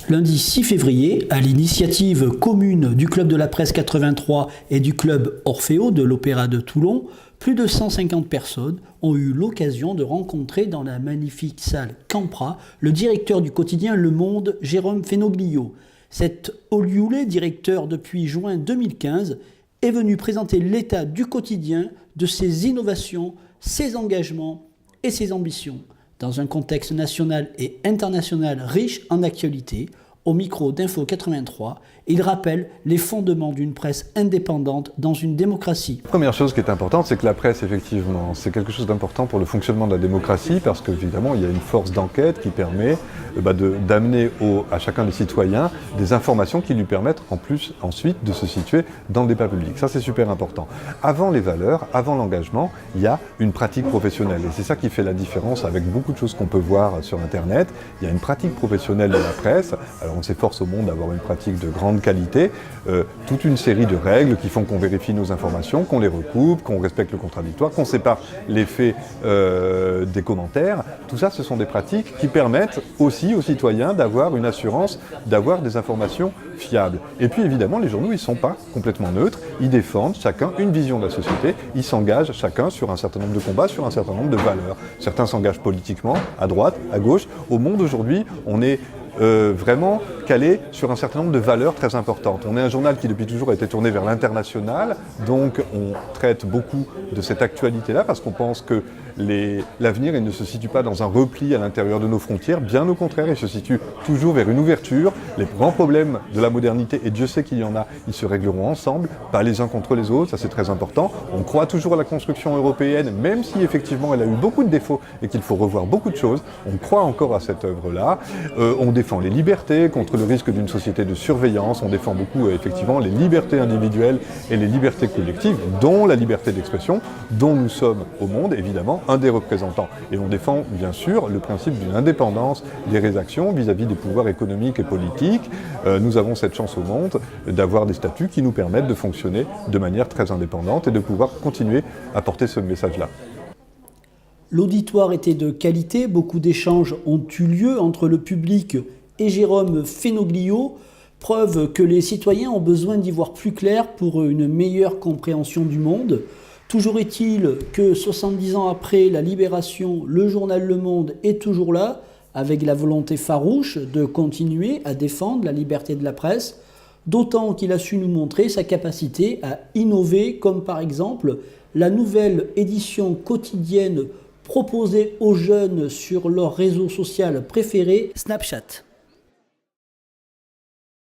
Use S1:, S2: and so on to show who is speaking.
S1: Lundi 6 février, à l'initiative commune du Club de la Presse 83 et du Club Orfeo de l'Opéra de Toulon, plus de 150 personnes ont eu l'occasion de rencontrer dans la magnifique salle Campra le directeur du quotidien Le Monde, Jérôme Fenoglio. Cet Olioulé, directeur depuis juin 2015, est venu présenter l'état du quotidien, de ses innovations, ses engagements et ses ambitions. Dans un contexte national et international riche en actualités, au micro d'Info 83, il rappelle les fondements d'une presse indépendante dans une démocratie.
S2: La première chose qui est importante, c'est que la presse, effectivement, c'est quelque chose d'important pour le fonctionnement de la démocratie, parce qu'évidemment, il y a une force d'enquête qui permet d'amener à chacun des citoyens des informations qui lui permettent en plus ensuite de se situer dans le débat public. Ça, c'est super important. Avant les valeurs, avant l'engagement, il y a une pratique professionnelle. Et c'est ça qui fait la différence avec beaucoup de choses qu'on peut voir sur Internet. Il y a une pratique professionnelle de la presse. Alors, on s'efforce au monde d'avoir une pratique de grande qualité, toute une série de règles qui font qu'on vérifie nos informations, qu'on les recoupe, qu'on respecte le contradictoire, qu'on sépare les faits des commentaires. Tout ça, ce sont des pratiques qui permettent aussi aux citoyens d'avoir une assurance, d'avoir des informations fiables. Et puis évidemment, les journaux, ils ne sont pas complètement neutres, ils défendent chacun une vision de la société, ils s'engagent chacun sur un certain nombre de combats, sur un certain nombre de valeurs. Certains s'engagent politiquement, à droite, à gauche. Au monde aujourd'hui, on est vraiment calé sur un certain nombre de valeurs très importantes. On est un journal qui depuis toujours a été tourné vers l'international, donc on traite beaucoup de cette actualité-là parce qu'on pense que l'avenir il ne se situe pas dans un repli à l'intérieur de nos frontières, bien au contraire, il se situe toujours vers une ouverture. Les grands problèmes de la modernité, et Dieu sait qu'il y en a, ils se régleront ensemble, pas les uns contre les autres, ça c'est très important. On croit toujours à la construction européenne, même si effectivement elle a eu beaucoup de défauts et qu'il faut revoir beaucoup de choses, on croit encore à cette œuvre-là. On défend les libertés contre le risque d'une société de surveillance, on défend beaucoup effectivement les libertés individuelles et les libertés collectives, dont la liberté d'expression, dont nous sommes au monde, évidemment, un des représentants. Et on défend bien sûr le principe d'une indépendance des rédactions vis-à-vis des pouvoirs économiques et politiques. Nous avons cette chance au monde d'avoir des statuts qui nous permettent de fonctionner de manière très indépendante et de pouvoir continuer à porter ce message-là.
S1: L'auditoire était de qualité, beaucoup d'échanges ont eu lieu entre le public et Jérôme Fenoglio, preuve que les citoyens ont besoin d'y voir plus clair pour une meilleure compréhension du monde. Toujours est-il que 70 ans après la Libération, le journal Le Monde est toujours là, avec la volonté farouche de continuer à défendre la liberté de la presse, d'autant qu'il a su nous montrer sa capacité à innover, comme par exemple la nouvelle édition quotidienne proposée aux jeunes sur leur réseau social préféré, Snapchat.